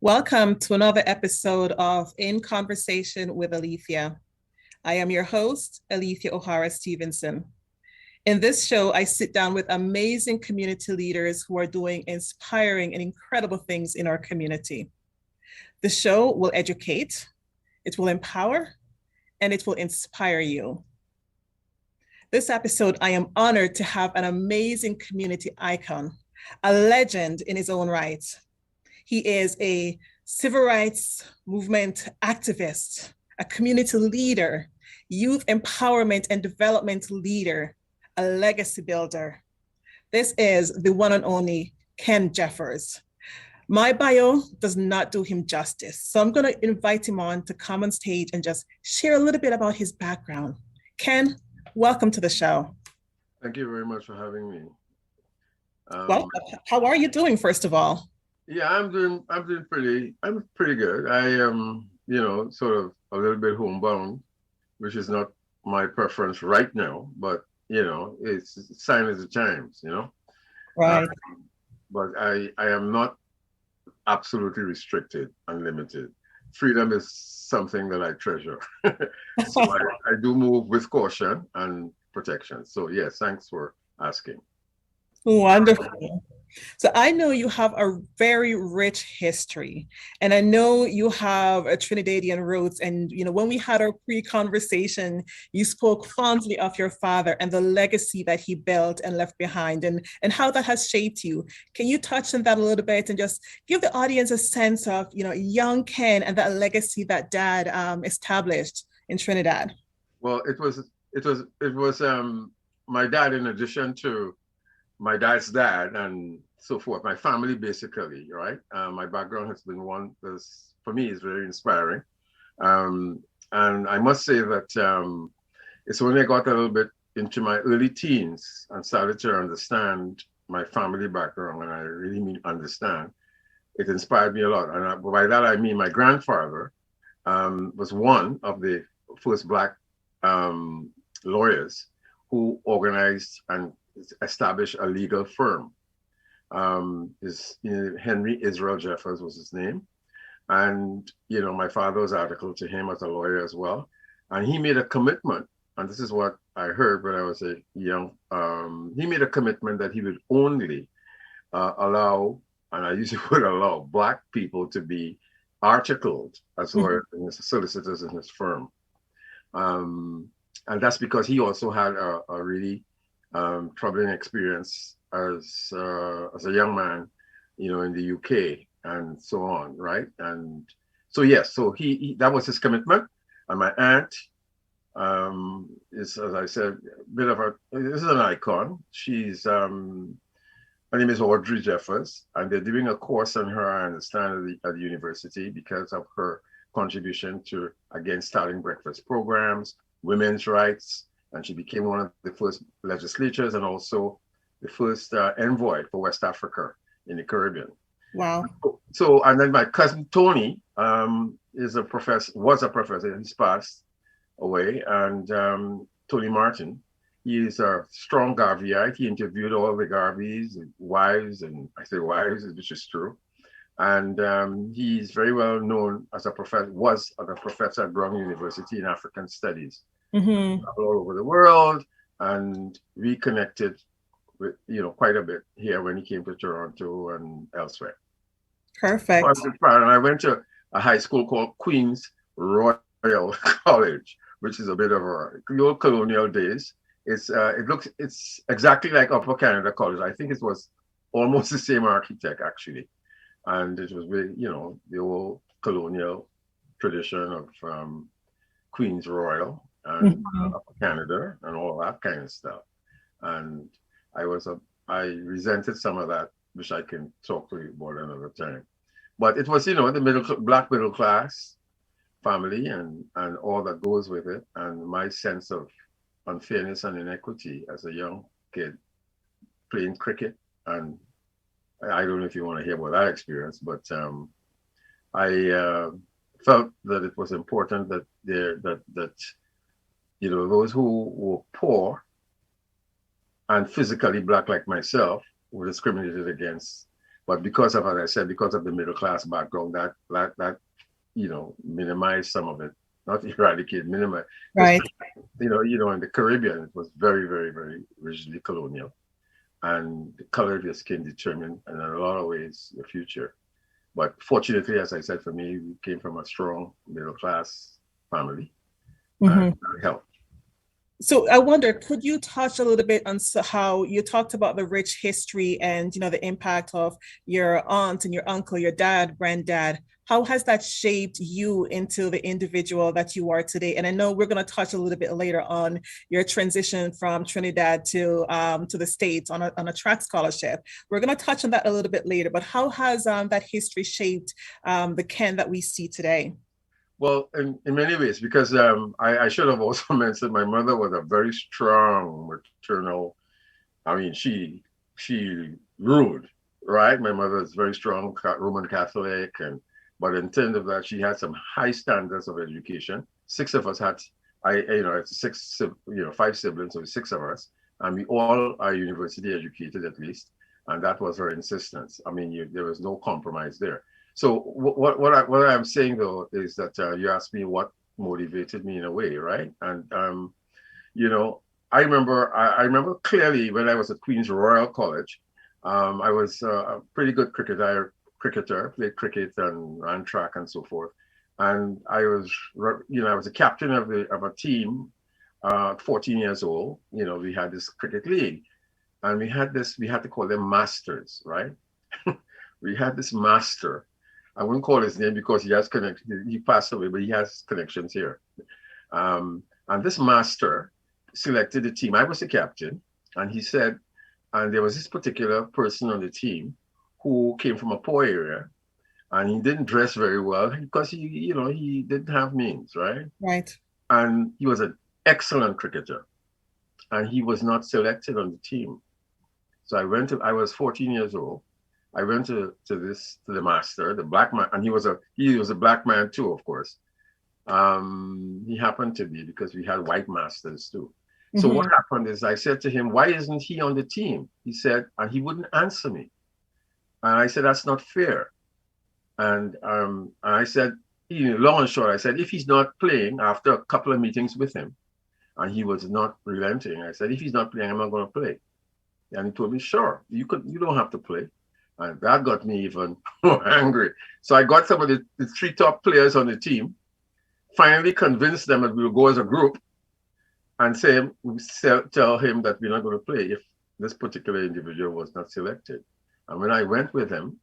Welcome to another episode of In Conversation with Alethia. I am your host, Alethia O'Hara Stevenson. In this show, I sit down with amazing community leaders who are doing inspiring and incredible things in our community. The show will educate, it will empower, and it will inspire you. This episode, I am honored to have an amazing community icon, a legend in his own right. He is a civil rights movement activist, a community leader, youth empowerment and development leader, a legacy builder. This is the one and only Ken Jeffers. My bio does not do him justice, so I'm going to invite him on to come on stage and just share a little bit about his background. Ken, welcome to the show. Thank you very much for having me. Well, how are you doing, first of all? Yeah, I'm doing pretty good. I am, sort of a little bit homebound, which is not my preference right now, but it's a sign of the times, Right. But I am not absolutely restricted and limited. Freedom is something that I treasure. So I do move with caution and protection. So yes, thanks for asking. Wonderful. So I know you have a very rich history, and I know you have a Trinidadian roots. And when we had our pre-conversation, you spoke fondly of your father and the legacy that he built and left behind, and how that has shaped you. Can you touch on that a little bit and just give the audience a sense of young Ken and that legacy that Dad established in Trinidad? Well, it was my dad, in addition to my dad's dad and so forth, my family basically, right? My background has been one that's, for me, is very inspiring. And I must say that it's when I got a little bit into my early teens and started to understand my family background, and I really mean understand, it inspired me a lot. And by that, I mean my grandfather was one of the first Black lawyers who organized and established a legal firm. Henry Israel Jeffers was his name. And, my father's article to him as a lawyer as well. And he made a commitment, and this is what I heard when I was a young, he made a commitment that he would only allow, and I use the word allow, Black people to be articled as lawyers and solicitors in his firm. And that's because he also had a really troubling experience as a young man, in the UK and so on, right? And so yes, so he that was his commitment. And my aunt is, as I said, this is an icon. She's her name is Audrey Jeffers, and they're doing a course on her, I understand, at the university because of her contribution to, again, starting breakfast programs, women's rights, and she became one of the first legislators and also the first envoy for West Africa in the Caribbean. Wow. So, and then my cousin Tony was a professor. He's passed away. And Tony Martin, he is a strong Garveyite. He interviewed all the Garveys, wives, and I say wives, which is true. And he's very well known as was a professor at Brown University in African Studies. Mm-hmm. All over the world, and we connected with quite a bit here when he came to Toronto and elsewhere. Perfect. And I went to a high school called Queen's Royal College, which is a bit of the old colonial days. It's exactly like Upper Canada College. I think it was almost the same architect actually, and it was really the old colonial tradition of Queen's Royal and Upper Canada and all that kind of stuff. And I resented some of that, which I can talk to you about another time. But it was, the Black middle class family and all that goes with it, and my sense of unfairness and inequity as a young kid playing cricket. And I don't know if you want to hear about that experience, but I felt that it was important that those who were poor and physically Black like myself were discriminated against But because of, as I said, because of the middle class background, that minimized some of it, not eradicate, minimize. Because Right. in the Caribbean, it was very, very, very rigidly colonial, and the color of your skin determined, in a lot of ways, your future. But fortunately, as I said, for me, we came from a strong middle class family, and Mhm. that helped. So I wonder, could you touch a little bit on how you talked about the rich history and the impact of your aunt and your uncle, your dad, granddad? How has that shaped you into the individual that you are today? And I know we're going to touch a little bit later on your transition from Trinidad to the States on a track scholarship. We're going to touch on that a little bit later. But how has that history shaped the Ken that we see today? Well, in many ways, because I should have also mentioned my mother was a very strong maternal. I mean, she ruled, right? My mother is very strong Roman Catholic, and but in terms of that, she had some high standards of education. Six of us had, it's five siblings, so six of us, and we all are university educated at least, and that was her insistence. I mean, there was no compromise there. So what I'm saying though is that you asked me what motivated me in a way, right? And you know, I remember clearly when I was at Queen's Royal College. I was a pretty good cricketer, played cricket and ran track and so forth. And I was a captain of a team. 14 years old, we had this cricket league, and we had to call them masters, right? We had this master. I wouldn't call his name because he has connections. He passed away, but he has connections here. And this master selected the team. I was the captain, and he said, and there was this particular person on the team who came from a poor area, and he didn't dress very well because he didn't have means, right? Right. And he was an excellent cricketer, and he was not selected on the team. So I was 14 years old. I went to the master, the black man, and he was a black man too, of course. He happened to be, because we had white masters too. So what Mhm. happened is I said to him, "Why isn't he on the team?" He said, and he wouldn't answer me. And I said, "That's not fair." And I said, long and short, I said, if he's not playing, after a couple of meetings with him, and he was not relenting, I said, if he's not playing, I'm not going to play. And he told me, "Sure, you don't have to play." And that got me even more angry. So I got some of the three top players on the team, finally convinced them that we will go as a group and tell him that we're not going to play if this particular individual was not selected. And when I went with him,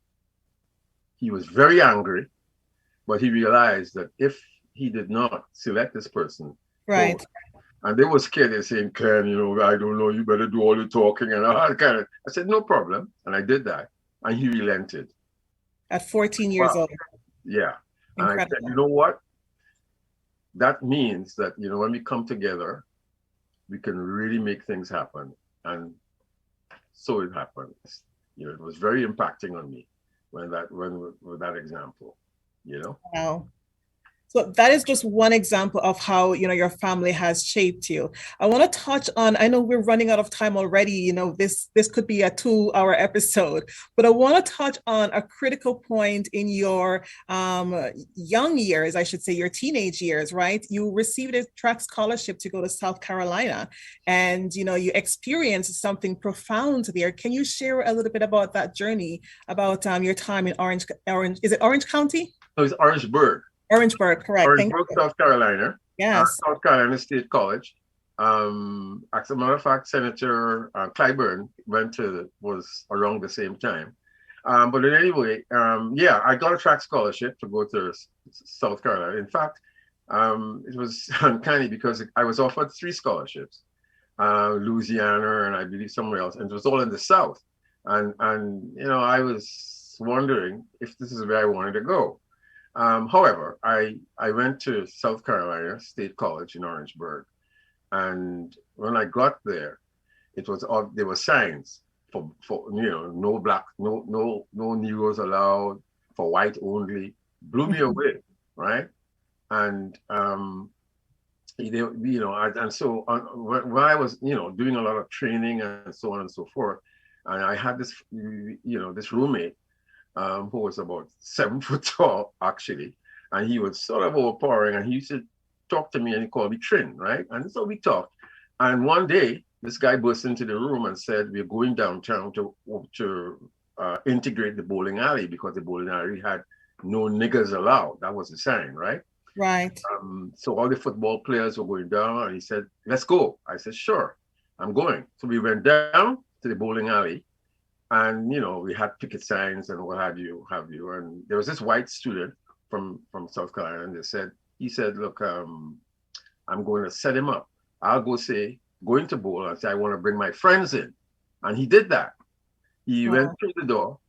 he was very angry, but he realized that if he did not select this person for, Right. and they were scared, they're saying, "Ken, I don't know, you better do all the talking," and all that kind of. I said, "No problem," and I did that, and he relented. At 14 years Wow. old. Yeah. And I said, "You Incredible. know what? That means that, when we come together, we can really make things happen." And so it happened. It was very impacting on me when with that example. Wow. So that is just one example of how, your family has shaped you. I want to touch on, I know we're running out of time already, this could be a 2-hour episode, but I want to touch on a critical point in your young years, I should say, your teenage years, right? You received a track scholarship to go to South Carolina, and, you experienced something profound there. Can you share a little bit about that journey, about your time in Orange, is it Orange County? So it's Orangeburg. Orangeburg, correct. Thank Orangeburg, you. South Carolina. Yes. South Carolina State College. As a matter of fact, Senator Clyburn was around the same time. But in any way, yeah, I got a track scholarship to go to South Carolina. In fact, it was uncanny because I was offered 3 scholarships, Louisiana and I believe somewhere else, and it was all in the South. And I was wondering if this is where I wanted to go. However, I went to South Carolina State College in Orangeburg, and when I got there, there were signs for no black, no Negroes allowed, for white only. Blew me Mhm. away, right? And and so when I was doing a lot of training and so on and so forth, and I had this this roommate who was about 7 foot tall, actually. And he was sort of overpowering. And he used to talk to me and he called me Trin, right? And so we talked. And one day, this guy burst into the room and said, "We're going downtown to integrate the bowling alley because the bowling alley had no niggers allowed." That was the sign, right? Right. So all the football players were going down, and he said, "Let's go." I said, "Sure, I'm going." So we went down to the bowling alley, and we had picket signs and what have you. And there was this white student from South Carolina, and he said, "Look, I'm going to set him up. I'll go into bowl and say I want to bring my friends in," and he did that. He went Wow. through the door,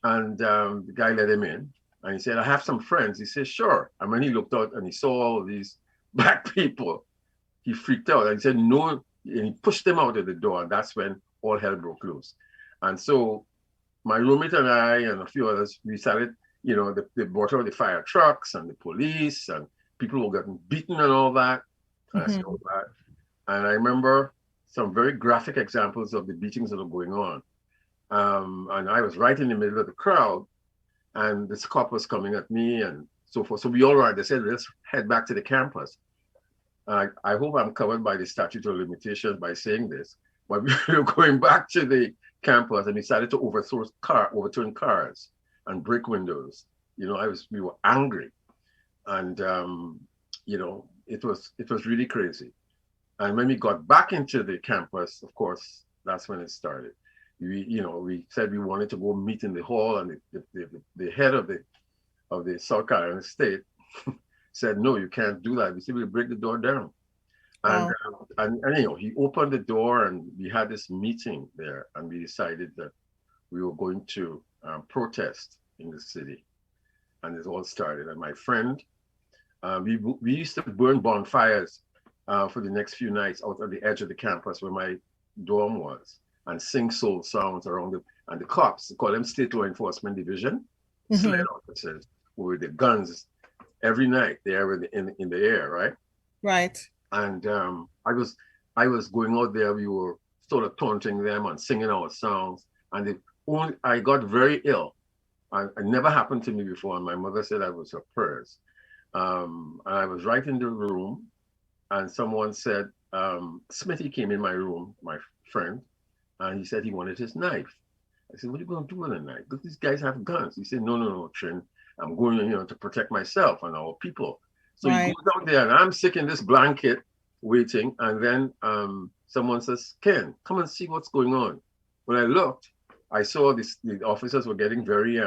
and the guy let him in. And he said, "I have some friends." He said, "Sure." And when he looked out and he saw all of these black people, he freaked out and he said, "No." And he pushed them out of the door. And that's when all hell broke loose. And so my roommate and I and a few others, we started, they brought out the fire trucks and the police, and people were getting beaten and all that. And I said, Hmm. "Oh, that." And I remember some very graphic examples of the beatings that were going on. And I was right in the middle of the crowd, and this cop was coming at me and so forth. So we all right. They said, "Let's head back to the campus." I hope I'm covered by the statute of limitations by saying this, but we were going back to the campus and we started to overturn cars and break windows. We were angry, and it was really crazy. And when we got back into the campus, of course, that's when it started. We said we wanted to go meet in the hall, and the head of the South Carolina state said, "No, you can't do that." We said, "We'll break the door down." And, Wow. he opened the door and we had this meeting there, and we decided that we were going to protest in the city. And it all started. And my friend, we used to burn bonfires for the next few nights out at the edge of the campus where my dorm was, and sing soul songs around it. And the cops, they call them State Law Enforcement Division, SLED Hmm. officers, with the guns every night there in the air, right? Right. And I was going out there. We were sort of taunting them and singing our songs. And I got very ill. It never happened to me before. And my mother said I was her prayers. And I was right in the room, and someone said, Smithy came in my room, my friend, and he said he wanted his knife. I said, "What are you going to do with a knife? Because these guys have guns." He said, "No, no, no, Trin. I'm going, to protect myself and our people." So he Right. goes down there, and I'm sick in this blanket waiting. And then someone says, "Ken, come and see what's going on." When I looked, I saw the officers were getting very,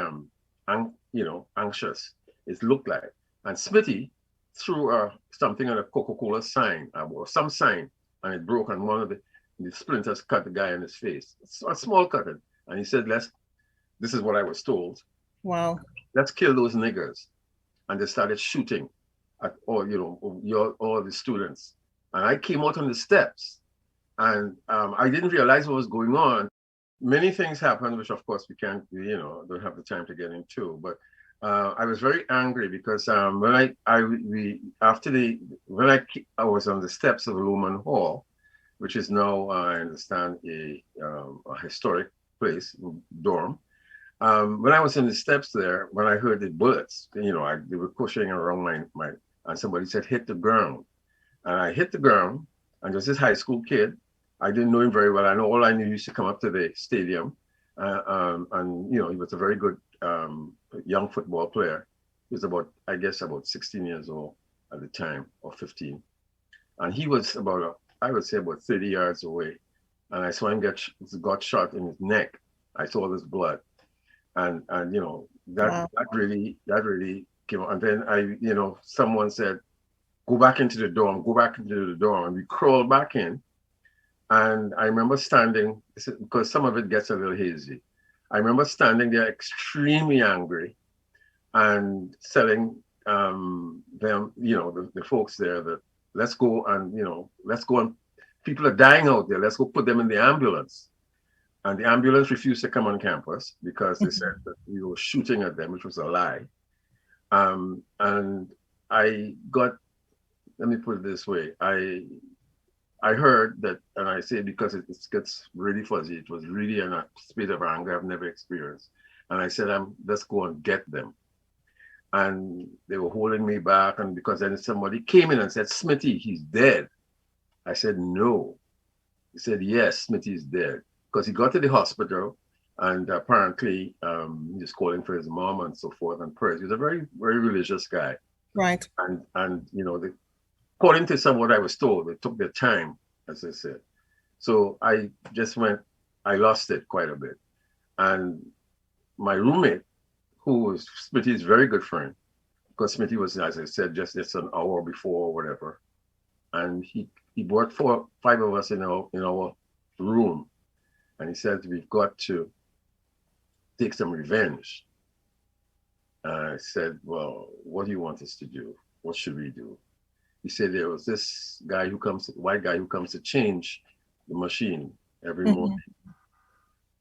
anxious. It looked like. And Smithy threw something on a Coca-Cola sign or some sign, and it broke, and one of the splinters cut the guy in his face. It's a small cut. And he said, this is what I was told, Wow. "Let's kill those niggers." And they started shooting at all the students. And I came out on the steps, and I didn't realize what was going on. Many things happened, which of course we can't, don't have the time to get into. But I was very angry because when I was on the steps of Lumen Hall, which is now, I understand, a historic place, dorm. When I was in the steps there, when I heard the bullets, they were pushing around and somebody said, "Hit the ground." And I hit the ground, and there was this high school kid. I didn't know him very well. All I knew, he used to come up to the stadium, and he was a very good young football player. He was I guess, about 16 years old at the time, or 15. And he was I would say about 30 yards away. And I saw him got shot in his neck. I saw this blood. And that Wow. that really came out. And then someone said, "Go back into the dorm, go back into the dorm." And we crawled back in. And I remember standing, because some of it gets a little hazy. I remember standing there extremely angry and telling them, the folks there, that let's go and people are dying out there. Let's go put them in the ambulance. And the ambulance refused to come on campus because they said Hmm. that we were shooting at them, which was a lie. And I got, let me put it this way, I heard that, and I say because it gets really fuzzy, it was really in a state of anger I've never experienced. And I said, let's go and get them. And they were holding me back. And because then somebody came in and said, Smitty, he's dead. I said, no. He said, yes, Smitty is dead. Because he got to the hospital and apparently he was calling for his mom and so forth and prayers. He was a very, very religious guy. Right. And you know, according to some what I was told, they took their time, as I said. So I just I lost it quite a bit. And my roommate, who was Smitty's very good friend, because Smitty was, as I said, just an hour before or whatever. And he brought 4 or 5 of us in our room. And he said, we've got to take some revenge. I said, well, what do you want us to do? What should we do? He said there was this guy white guy who comes to change the machine every morning.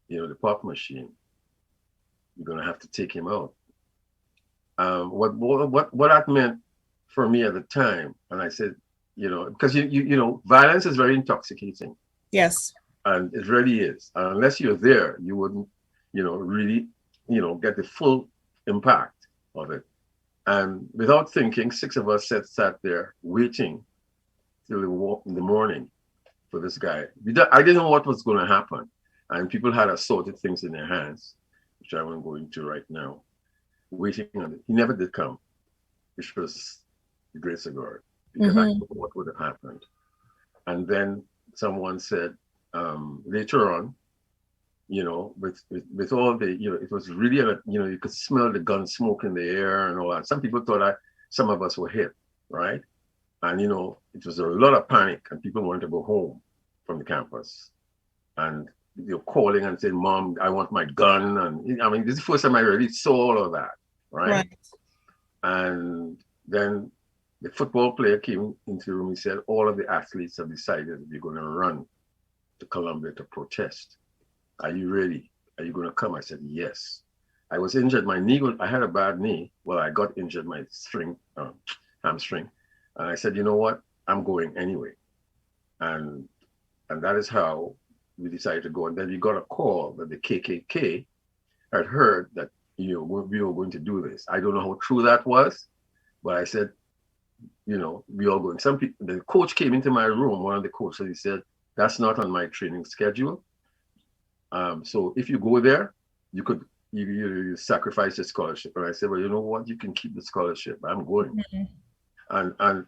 You know, the pop machine. You're gonna have to take him out. What that meant for me at the time, and I said, you know, because you know, violence is very intoxicating. Yes. And it really is. And unless you're there, you wouldn't, you know, really, you know, get the full impact of it. And without thinking, 6 of us sat there waiting till the morning for this guy. I didn't know what was going to happen. And people had assorted things in their hands, which I won't go into right now, waiting on it. He never did come, which was the grace of God, because I don't know what would have happened. And then someone said, later on, you know, with all the, you know, it was really, you know, you could smell the gun smoke in the air and all that. Some people thought some of us were hit, right? And, you know, it was a lot of panic and people wanted to go home from the campus. And you're calling and saying, Mom, I want my gun. And I mean, this is the first time I really saw all of that, right? And then the football player came into the room. He said, all of the athletes have decided they're going to run to Columbia to protest. Are you ready? Are you going to come? I said, yes. I was injured. My knee, I had a bad knee. Well, I got injured, my hamstring. And I said, you know what? I'm going anyway. And that is how we decided to go. And then we got a call that the KKK had heard that, you know, we were going to do this. I don't know how true that was, but I said, you know, we all going. Some people, the coach came into my room, one of the coaches, he said, that's not on my training schedule. So if you go there, you could you sacrifice the scholarship. And I said, well, you know what? You can keep the scholarship. I'm going. And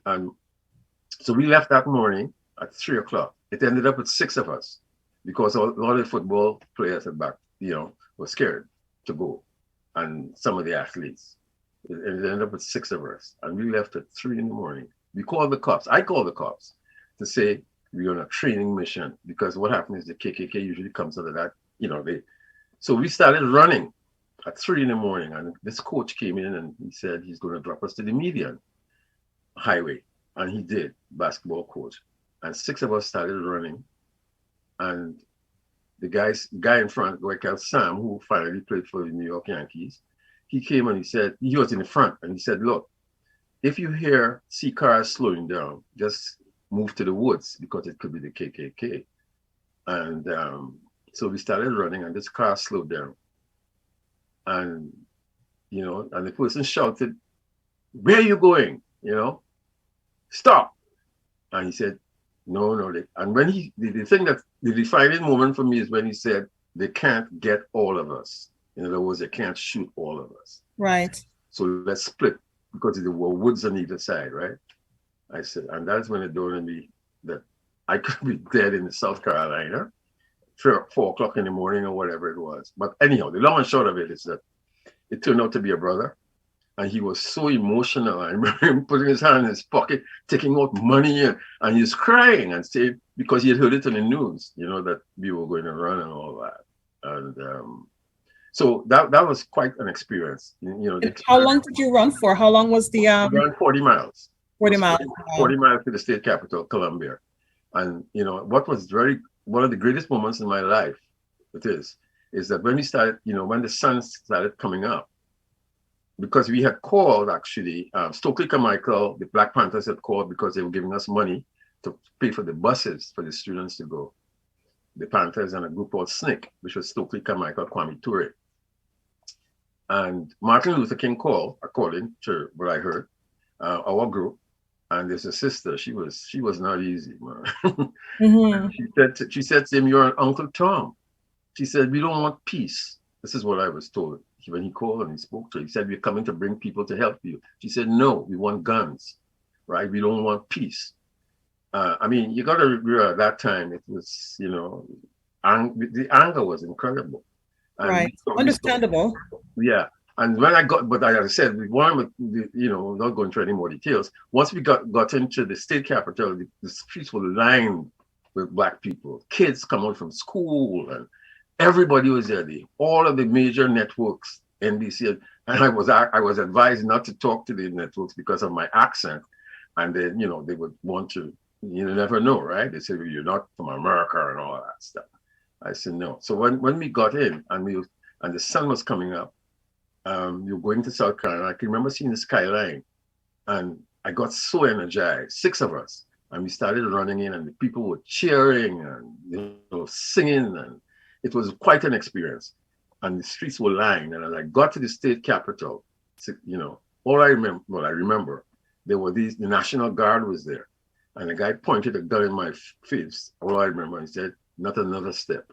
so we left that morning at 3 o'clock. It ended up with 6 of us because a lot of the football players were scared to go, and some of the athletes. It ended up with 6 of us, and we left at 3 in the morning. We called the cops. I called the cops to say we're on a training mission, because what happened is the KKK usually comes out of that, you know. So we started running at 3 in the morning, and this coach came in and he said he's going to drop us to the median highway, and he did, basketball coach. And 6 of us started running, and the guy in front, guy called Sam, who finally played for the New York Yankees, he came and he said, he was in the front, and he said, look, if you see cars slowing down, just move to the woods, because it could be the KKK. And so we started running, and this car slowed down. And, you know, and the person shouted, where are you going? You know, stop. And he said, no. And when the thing that the defining moment for me is when he said, they can't get all of us. In other words, they can't shoot all of us. Right. So let's split, because there were woods on either side, right? I said, and that's when it dawned on me that I could be dead in South Carolina, 4 o'clock in the morning or whatever it was. But anyhow, the long and short of it is that it turned out to be a brother. And he was so emotional. I remember him putting his hand in his pocket, taking out money, and he was crying and saying, because he had heard it on the news, you know, that we were going to run and all that. And so that was quite an experience. You know. How long did you run for? How long was the? We ran 40 miles. 40 miles. 40 miles to the state capital, Columbia. And, you know, what was one of the greatest moments in my life, is that when we started, you know, when the sun started coming up, because we had called, actually, Stokely Carmichael, the Black Panthers had called because they were giving us money to pay for the buses for the students to go. The Panthers and a group called SNCC, which was Stokely Carmichael, Kwame Ture. And Martin Luther King called, according to what I heard, our group. And there's a sister. She was not easy, man. Mm-hmm. She said to him, "You're an Uncle Tom." She said, "We don't want peace." This is what I was told when he called and he spoke to her. He said, "We're coming to bring people to help you." She said, "No, we want guns, right? We don't want peace." I mean, you got to remember at that time, it was, the anger was incredible. And Right. Understandable. yeah. And when I got, but like I said, one of the, not going into any more details, once we got into the state capitol, the streets were lined with Black people, kids come out from school, and everybody was there. All of the major networks, NBC, and I was advised not to talk to the networks because of my accent, and then they would want to, you never know, right? They said, "Well, you're not from America," and all that stuff. I said no. So when we got in and the sun was coming up, you're going to South Carolina. I can remember seeing the skyline, and I got so energized. 6 of us, and we started running in, and the people were cheering and singing, and it was quite an experience. And the streets were lined, and as I got to the state capitol, all I remember, the National Guard was there, and the guy pointed a gun in my face. All I remember, he said, "Not another step,"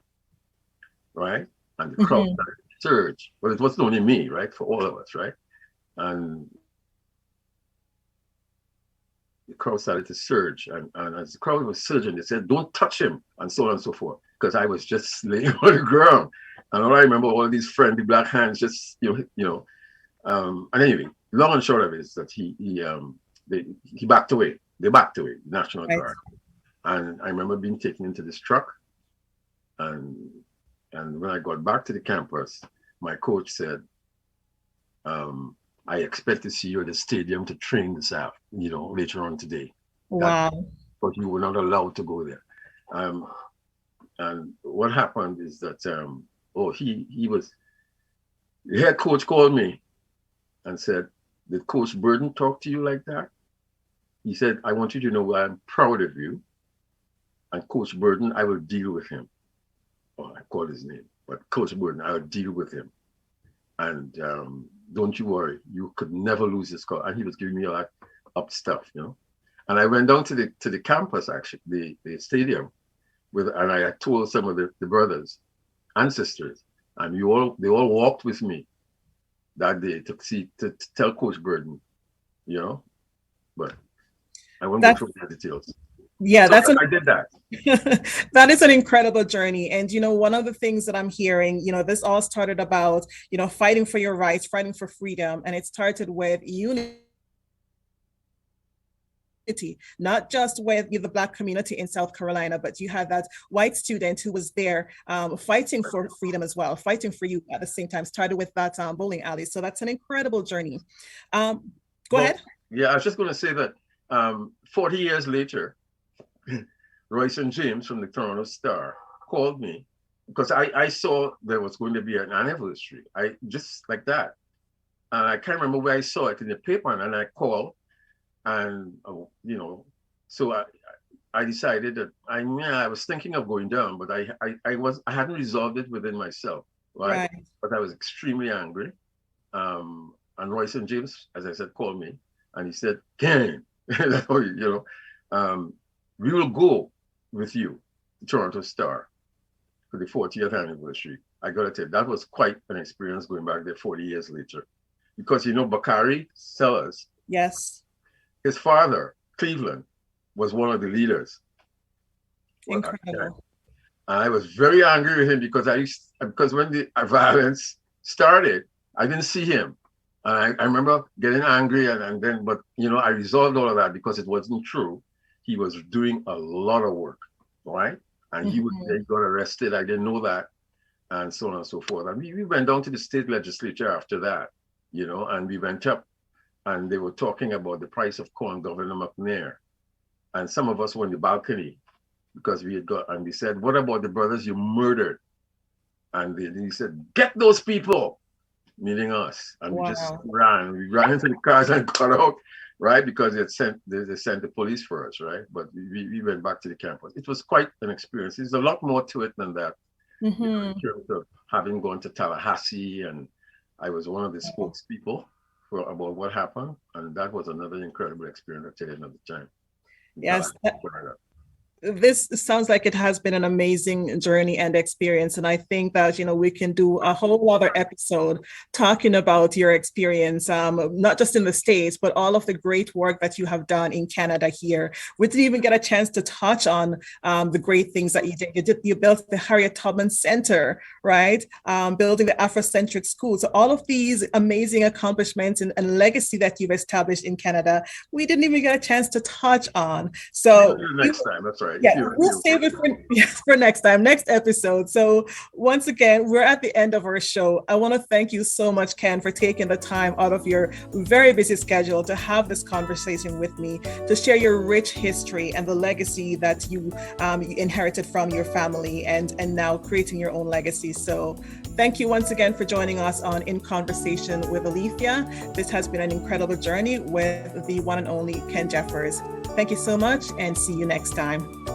right? And the crowd started to surge. But it wasn't only me, right? For all of us, right? And the crowd started to surge. And as the crowd was surging, they said, "Don't touch him," and so on and so forth. Because I was just laying on the ground. And all I remember, all these friendly Black hands just, and anyway, long and short of it is that he backed away. They backed away, the National Guard. And I remember being taken into this truck. And when I got back to the campus, my coach said, "I expect to see you at the stadium to train this out, later on today." Wow. But you were not allowed to go there. And what happened is that, the head coach called me and said, "Did Coach Burden talk to you like that?" He said, "I want you to know I'm proud of you. And Coach Burden, I will deal with him." Oh, I called his name, but Coach Burden, I will deal with him. And don't you worry, you could never lose this call. And he was giving me a lot of stuff, And I went down to the campus, actually, the stadium, and I told some of the brothers and sisters, and they all walked with me that day to tell Coach Burden, but I won't go through the details. Yeah, I did that. That is an incredible journey. And, one of the things that I'm hearing, this all started about, fighting for your rights, fighting for freedom. And it started with unity, not just with the Black community in South Carolina, but you had that white student who was there fighting for freedom as well, fighting for you at the same time, started with that bowling alley. So that's an incredible journey. Go ahead. Yeah, I was just going to say that 40 years later, Royce and James from the Toronto Star called me because I saw there was going to be an anniversary. I just like that. And I can't remember where I saw it in the paper, and I called, and so I decided that I was thinking of going down, but I hadn't resolved it within myself, right? But I was extremely angry. And Royce and James, as I said, called me, and he said, "Ken, we will go with you, the Toronto Star, for the 40th anniversary." I got to tell you, that was quite an experience going back there 40 years later. Because, Bakari Sellers, yes, his father, Cleveland, was one of the leaders. Incredible. And I was very angry with him because when the violence started, I didn't see him. And I remember getting angry but I resolved all of that because it wasn't true. He was doing a lot of work, right? And he got arrested. I didn't know that, and so on and so forth. And we went down to the state legislature after that, and we went up, and they were talking about the price of corn, Governor McNair. And some of us were on the balcony because we said, "What about the brothers you murdered?" And he said, "Get those people," meaning us. And we just ran. We ran into the cars and got out. Right, because they sent the police for us, right? But we went back to the campus. It was quite an experience. There's a lot more to it than that, in terms of having gone to Tallahassee and I was one of the spokespeople for about what happened, and that was another incredible experience at the end of the time. Yes. This sounds like it has been an amazing journey and experience. And I think that, we can do a whole other episode talking about your experience, not just in the States, but all of the great work that you have done in Canada here. We didn't even get a chance to touch on the great things that you did. You built the Harriet Tubman Center, right? Building the Afrocentric schools. So all of these amazing accomplishments and legacy that you've established in Canada, we didn't even get a chance to touch on. So next time, that's right. Yeah, we'll save it for next time, next episode. So once again, we're at the end of our show. I want to thank you so much, Ken, for taking the time out of your very busy schedule to have this conversation with me, to share your rich history and the legacy that you inherited from your family and now creating your own legacy. So thank you once again for joining us on In Conversation with Alethia. This has been an incredible journey with the one and only Ken Jeffers. Thank you so much and see you next time.